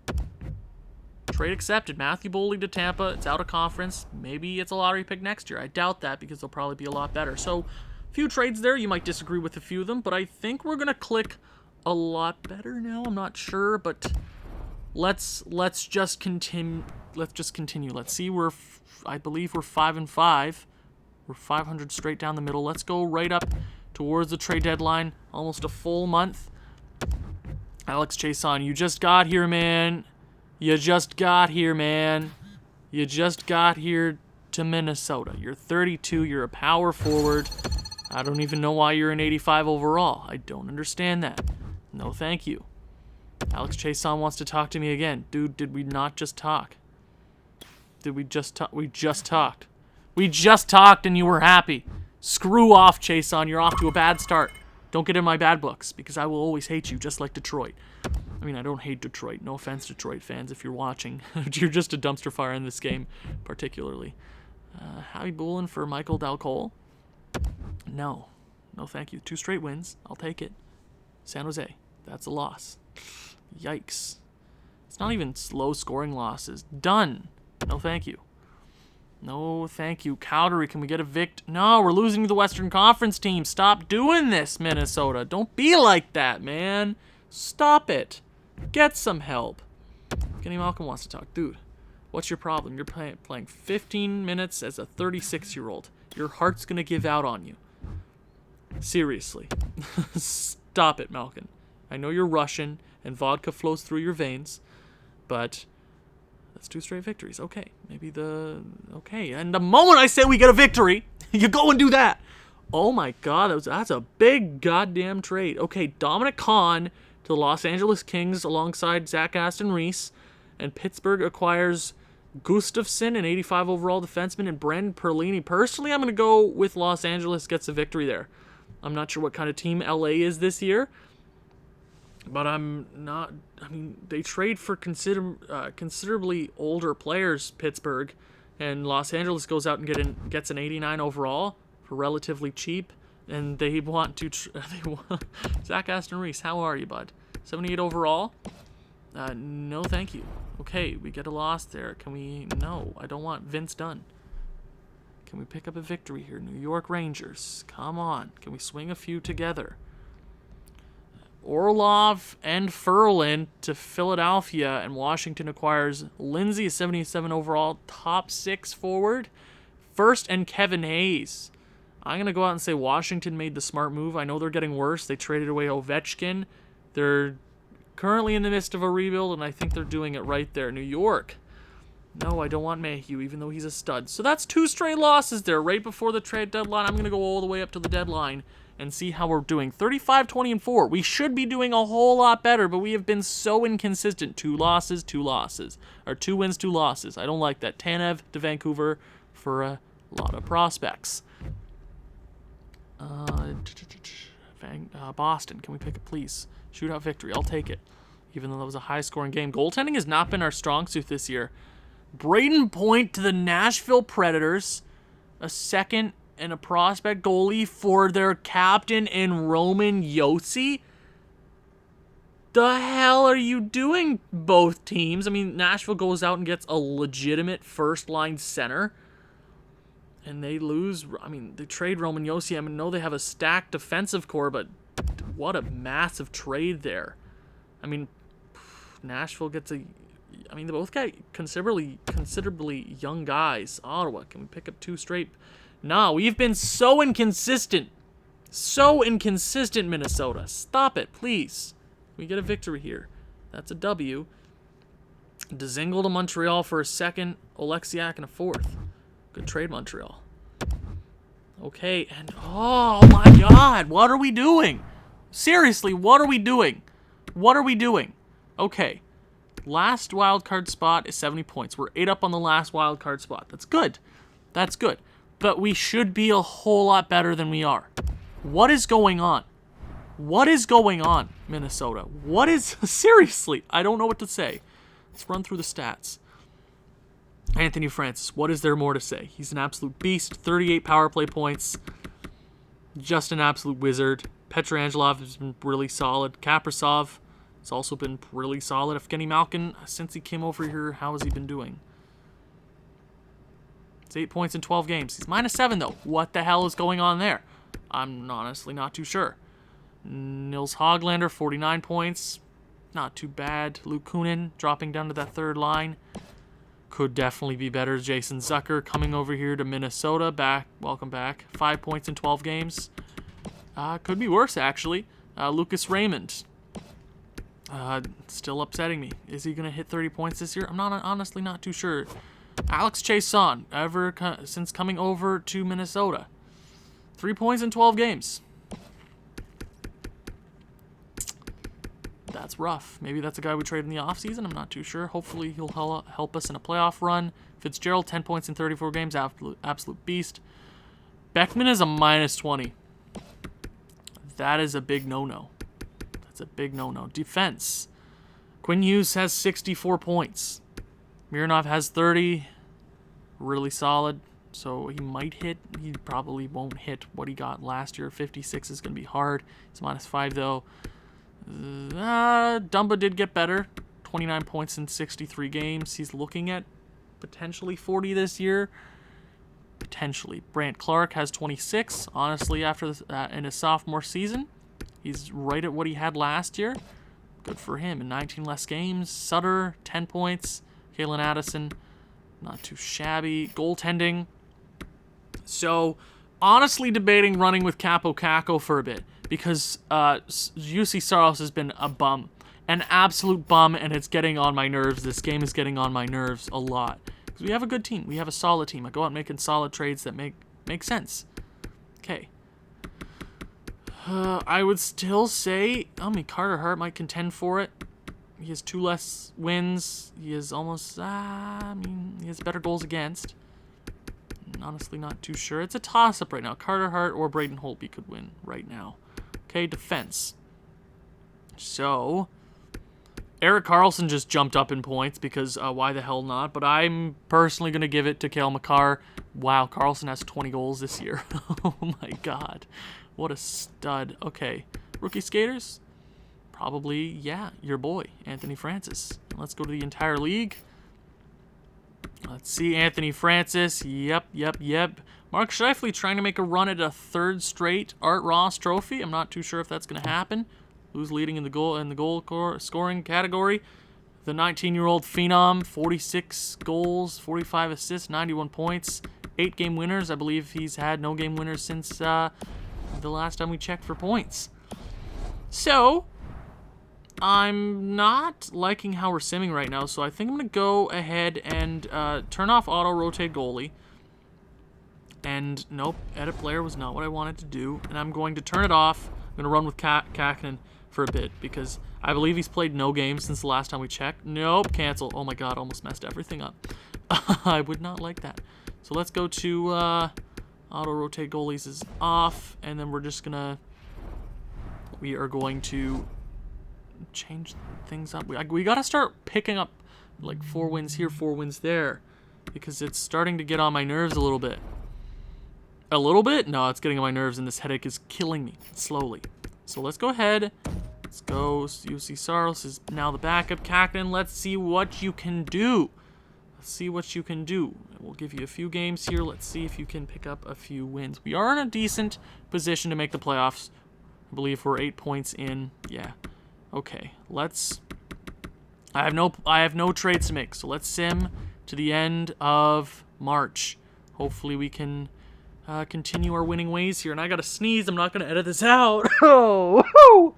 Trade accepted. Matthew Boldy to Tampa. It's out of conference. Maybe it's a lottery pick next year. I doubt that because they'll probably be a lot better. So, a few trades there. You might disagree with a few of them, but I think we're gonna click a lot better now. I'm not sure, but let's just continue. Let's see. I believe we're 5-5. We're 500 straight down the middle. Let's go right up towards the trade deadline. Almost a full month. Alex Chiasson, you just got here, man. You just got here, man. You just got here to Minnesota. You're 32. You're a power forward. I don't even know why you're an 85 overall. I don't understand that. No, thank you. Alex Chiasson wants to talk to me again. Dude, did we not just talk? Did we just talk? We just talked. We just talked and you were happy. Screw off, Chiasson. You're off to a bad start. Don't get in my bad books, because I will always hate you, just like Detroit. I mean, I don't hate Detroit. No offense, Detroit fans, if you're watching. You're just a dumpster fire in this game, particularly. Howie Boolin for Michael Dalcole? No. No, thank you. 2 straight wins. I'll take it. San Jose. That's a loss. Yikes. It's not even low-scoring losses. Done. No, thank you. No, thank you. Calgary, can we get a No, we're losing to the Western Conference team. Stop doing this, Minnesota. Don't be like that, man. Stop it. Get some help. Kenny Malcolm wants to talk. Dude, what's your problem? You're playing 15 minutes as a 36-year-old. Your heart's going to give out on you. Seriously. Stop it, Malcolm. I know you're Russian and vodka flows through your veins, but that's 2 straight victories. Okay, okay. And the moment I say we get a victory, you go and do that. Oh my God, that's a big goddamn trade. Okay, Dominic Kahn to the Los Angeles Kings alongside Zach Aston Reese, and Pittsburgh acquires Gustafsson, an 85 overall defenseman, and Brandon Perlini. Personally, I'm going to go with Los Angeles gets a victory there. I'm not sure what kind of team LA is this year, but I'm not. I mean, they trade for considerably older players, Pittsburgh, and Los Angeles goes out and gets an 89 overall for relatively cheap, and they want to. Zach Aston Reese, how are you, bud? 78 overall. No, thank you. Okay, we get a loss there. Can we? No, I don't want Vince Dunn. Can we pick up a victory here? New York Rangers, come on. Can we swing a few together? Orlov and Ferland to Philadelphia, and Washington acquires Lindsay, a 77 overall, top 6 forward. First and Kevin Hayes. I'm going to go out and say Washington made the smart move. I know they're getting worse. They traded away Ovechkin. They're currently in the midst of a rebuild, and I think they're doing it right there. New York. No, I don't want Mayhew, even though he's a stud. So that's 2 straight losses there right before the trade deadline. I'm going to go all the way up to the deadline and see how we're doing. 35, 20, and 4. We should be doing a whole lot better, but we have been so inconsistent. 2 losses, 2 losses. Or 2 wins, 2 losses. I don't like that. Tanev to Vancouver for a lot of prospects. Boston, can we pick it, please? Shootout victory, I'll take it. Even though that was a high-scoring game. Goaltending has not been our strong suit this year. Braden Point to the Nashville Predators. A second and a prospect goalie for their captain in Roman Josi. The hell are you doing, both teams? I mean, Nashville goes out and gets a legitimate first-line center. And they lose. I mean, they trade Roman Josi. I mean, know they have a stacked defensive core, but what a massive trade there. I mean, Nashville gets a... I mean, they both got considerably young guys. Ottawa, can we pick up 2 straight? No, we've been so inconsistent. So inconsistent, Minnesota. Stop it, please. We get a victory here. That's a W. Dzingel to Montreal for a second. Oleksiak in a 4th. Good trade, Montreal. Okay, and oh my God, what are we doing? Seriously, what are we doing? What are we doing? Okay, last wildcard spot is 70 points. We're 8 up on the last wildcard spot. That's good. That's good. But we should be a whole lot better than we are. What is going on? What is going on, Minnesota? What is... Seriously, I don't know what to say. Let's run through the stats. Anthony Francis, what is there more to say? He's an absolute beast. 38 power play points. Just an absolute wizard. Pietrangelo has been really solid. Kaprizov has also been really solid. Evgeny Malkin, since he came over here, how has he been doing? It's 8 points in 12 games. He's -7, though. What the hell is going on there? I'm honestly not too sure. Nils Hoglander, 49 points. Not too bad. Luke Kunin dropping down to that 3rd line. Could definitely be better. Jason Zucker coming over here to Minnesota. Welcome back. 5 points in 12 games. Could be worse, actually. Lucas Raymond. Still upsetting me. Is he going to hit 30 points this year? I'm honestly not too sure. Alex Chason, since coming over to Minnesota. 3 points in 12 games. That's rough. Maybe that's a guy we traded in the offseason. I'm not too sure. Hopefully he'll help us in a playoff run. Fitzgerald, 10 points in 34 games. Absolute beast. Beckman is a -20. That is a big no-no. That's a big no-no. Defense. Quinn Hughes has 64 points. Mironov has 30. Really solid. So he might hit. He probably won't hit what he got last year. 56 is going to be hard. It's -5, though. Dumba did get better. 29 points in 63 games. He's looking at potentially 40 this year. Potentially. Brant Clark has 26. Honestly, after in his sophomore season, he's right at what he had last year. Good for him. In 19 less games. Sutter, 10 points. Kalen Addison, not too shabby. Goaltending. So, honestly debating running with Capo Caco for a bit. Because UC Saros has been a bum. An absolute bum, and it's getting on my nerves. This game is getting on my nerves a lot. Because we have a good team. We have a solid team. I go out making solid trades that make sense. Okay. I would still say, Carter Hart might contend for it. He has 2 less wins. He is almost, he has better goals against. Honestly, not too sure. It's a toss-up right now. Carter Hart or Braden Holtby could win right now. Okay, defense. So, Erik Karlsson just jumped up in points because why the hell not? But I'm personally going to give it to Cale Makar. Wow, Karlsson has 20 goals this year. Oh my god. What a stud. Okay, rookie skaters? Probably, yeah, your boy, Anthony Francis. Let's go to the entire league. Let's see, Anthony Francis. Yep. Mark Scheifele trying to make a run at a 3rd straight Art Ross trophy. I'm not too sure if that's going to happen. Who's leading in the goal scoring category? The 19-year-old phenom, 46 goals, 45 assists, 91 points, 8 game winners. I believe he's had no game winners since the last time we checked for points. So, I'm not liking how we're simming right now, so I think I'm going to go ahead and turn off auto-rotate goalie. And nope, edit player was not what I wanted to do. And I'm going to turn it off. I'm going to run with Kakinen for a bit because I believe he's played no games since the last time we checked. Nope, cancel. Oh my god, almost messed everything up. I would not like that. So let's go to auto-rotate goalies is off. And then we are going to change things up. We got to start picking up like 4 wins here, 4 wins there. Because it's starting to get on my nerves a little bit. A little bit? No, it's getting on my nerves and this headache is killing me slowly. So let's go ahead. Let's go. UC Saros is now the backup captain. Let's see what you can do. Let's see what you can do. We'll give you a few games here. Let's see if you can pick up a few wins. We are in a decent position to make the playoffs. I believe we're 8 points in. Yeah. Okay. I have no trades to make. So let's sim to the end of March. Hopefully we can continue our winning ways here. And I gotta sneeze. I'm not gonna edit this out. Oh,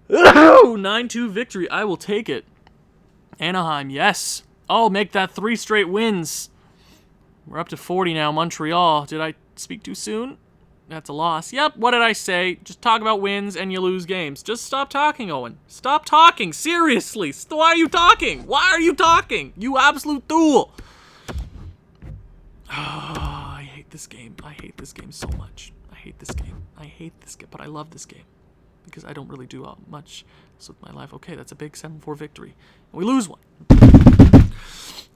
9-2 victory. I will take it. Anaheim, yes. Oh, make that 3 straight wins. We're up to 40 now. Montreal. Did I speak too soon? That's a loss. Yep, what did I say? Just talk about wins and you lose games. Just stop talking, Owen. Stop talking. Seriously. Why are you talking? Why are you talking? You absolute fool. I hate this game. I hate this game so much. I hate this game. I hate this game, but I love this game. Because I don't really do much with my life. Okay, that's a big 7-4 victory. And we lose one.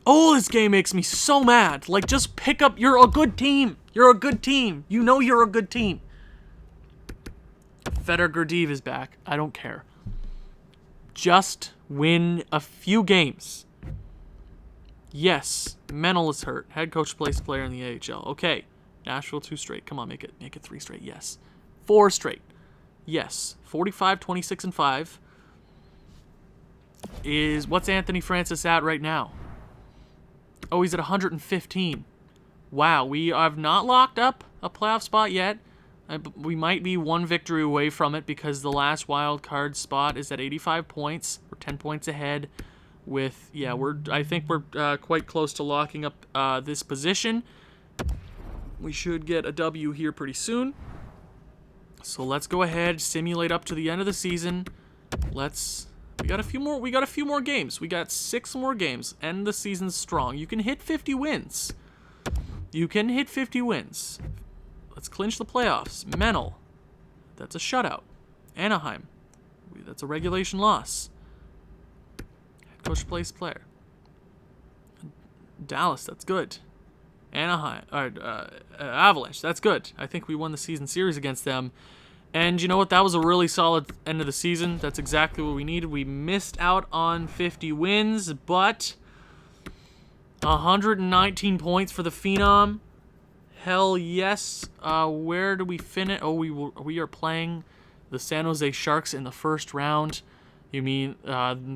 Oh, this game makes me so mad. Like, just pick up. You're a good team. You're a good team. You know you're a good team. Fedor Gurdiv is back. I don't care. Just win a few games. Yes, Menel is hurt. Head coach plays player in the AHL. Okay, Nashville 2 straight. Come on, make it 3 straight. Yes. 4 straight. Yes. 45, 26, and 5. What's Anthony Francis at right now? Oh, he's at 115. Wow, we have not locked up a playoff spot yet. We might be one victory away from it because the last wild card spot is at 85 points. We're 10 points ahead. I think we're quite close to locking up this position. We should get a W here pretty soon. So let's go ahead, simulate up to the end of the season. We got a few more games. We got 6 more games. End the season strong. You can hit 50 wins. Let's clinch the playoffs. Menel. That's a shutout. Anaheim. That's a regulation loss. Head coach plays player. Dallas. That's good. Anaheim. Avalanche. That's good. I think we won the season series against them. And you know what? That was a really solid end of the season. That's exactly what we needed. We missed out on 50 wins, but 119 points for the Phenom. Hell yes. Where do we finish? Oh, we are playing the San Jose Sharks in the first round. You mean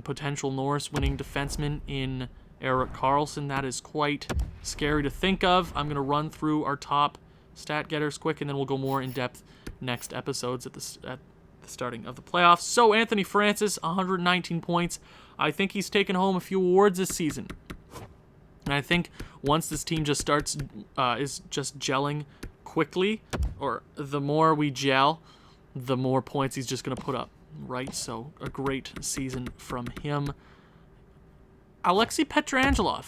potential Norris winning defenseman in Erik Karlsson? That is quite scary to think of. I'm going to run through our top stat getters quick, and then we'll go more in depth next episodes at the starting of the playoffs. So Anthony Francis, 119 points. I think he's taken home a few awards this season. And I think once this team just is just gelling quickly, or the more we gel, the more points he's just going to put up, right? So a great season from him. Alexei Pietrangelo,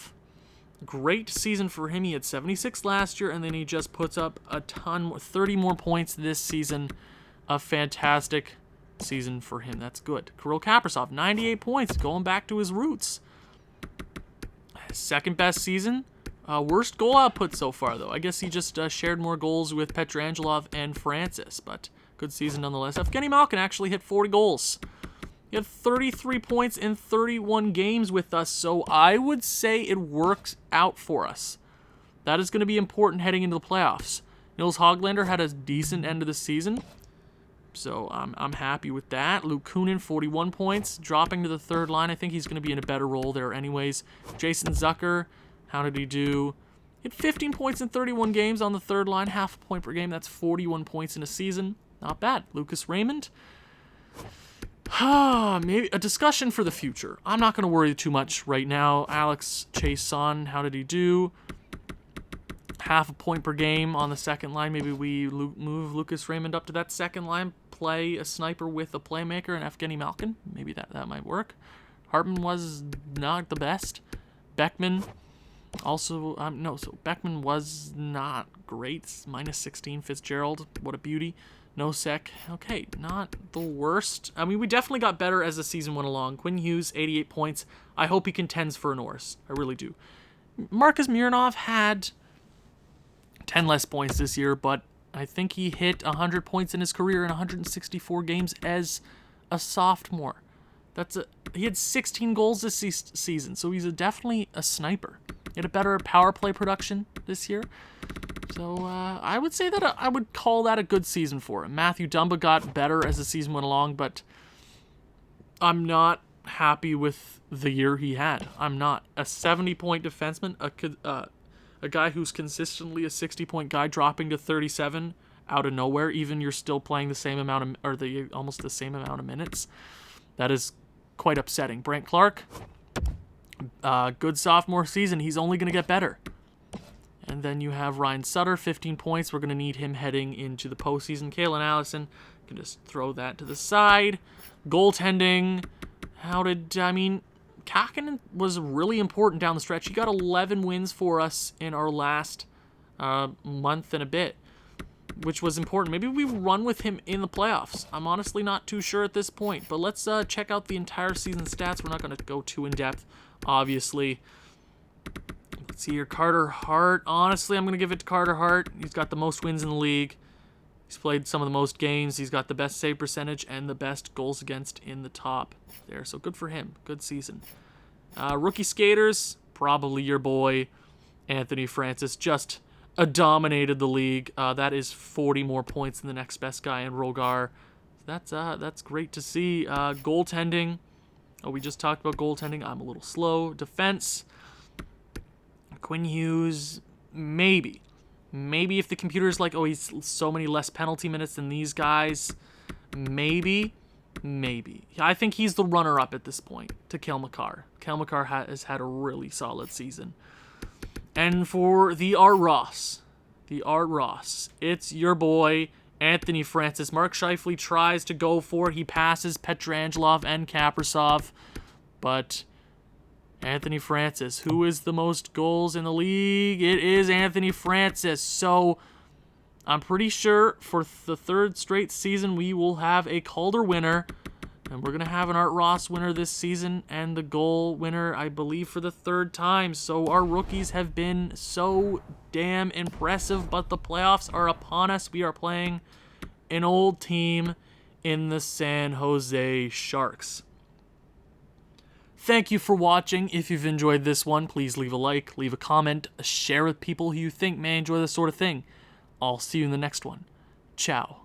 great season for him. He had 76 last year, and then he just puts up a ton more, 30 more points this season. A fantastic season for him. That's good. Kirill Kaprizov, 98 points, going back to his roots. Second best season. Worst goal output so far, though. I guess he just shared more goals with Pietrangelo and Francis, but good season nonetheless. Evgeny Malkin actually hit 40 goals. He had 33 points in 31 games with us, so I would say it works out for us. That is going to be important heading into the playoffs. Nils Hoglander had a decent end of the season, so I'm happy with that. Luke Kunin, 41 points, dropping to the third line. I think he's going to be in a better role there anyways. Jason Zucker, how did he do? He had 15 points in 31 games on the third line, half a point per game. That's 41 points in a season. Not bad. Lucas Raymond, maybe a discussion for the future. I'm not going to worry too much right now. Alex Chason, how did he do? Half a point per game on the second line. Maybe we move Lucas Raymond up to that second line, play a sniper with a playmaker and Evgeny Malkin. Maybe that might work. Hartman was not the best. Beckman also, Beckman was not great. Minus 16. Fitzgerald, what a beauty. Nosek, okay, not the worst. I mean, we definitely got better as the season went along. Quinn Hughes, 88 points. I hope he contends for a Norris. I really do. Marcus Mironov had 10 less points this year, but I think he hit 100 points in his career in 164 games as a sophomore. He had 16 goals this season, so he's definitely a sniper. He had a better power play production this year. So I would say that I would call that a good season for him. Matthew Dumba got better as the season went along, but I'm not happy with the year he had. I'm not. A 70-point defenseman, a guy who's consistently a 60-point guy dropping to 37 out of nowhere, even you're still playing the same amount of, almost the same amount of minutes. That is quite upsetting. Brent Clark, good sophomore season. He's only going to get better. And then you have Ryan Sutter, 15 points. We're going to need him heading into the postseason. Kalen Allison, can just throw that to the side. Goaltending, Kakinen was really important down the stretch. He got 11 wins for us in our last month and a bit, which was important. Maybe we run with him in the playoffs. I'm honestly not too sure at this point, but let's check out the entire season stats. We're not going to go too in-depth, obviously. Let's see here, Carter Hart. Honestly, I'm going to give it to Carter Hart. He's got the most wins in the league. He's played some of the most games. He's got the best save percentage and the best goals against in the top there. So good for him. Good season. Rookie skaters, probably your boy, Anthony Francis. Just dominated the league. That is 40 more points than the next best guy in Rogar. That's great to see. Goaltending. Oh, we just talked about goaltending. I'm a little slow. Defense. Quinn Hughes, maybe. Maybe if the computer's like, oh, he's so many less penalty minutes than these guys, maybe. I think he's the runner-up at this point to Cale Makar. Cale Makar has had a really solid season. And for the Art Ross, it's your boy, Anthony Francis. Mark Scheifele tries to go for it. He passes Petrangelov and Kaprizov, but Anthony Francis, who is the most goals in the league? It is Anthony Francis. So I'm pretty sure for the third straight season we will have a Calder winner, and we're going to have an Art Ross winner this season, and the goal winner, I believe, for the third time. So our rookies have been so damn impressive, but the playoffs are upon us. We are playing an old team in the San Jose Sharks. Thank you for watching. If you've enjoyed this one, please leave a like, leave a comment, share with people who you think may enjoy this sort of thing. I'll see you in the next one. Ciao.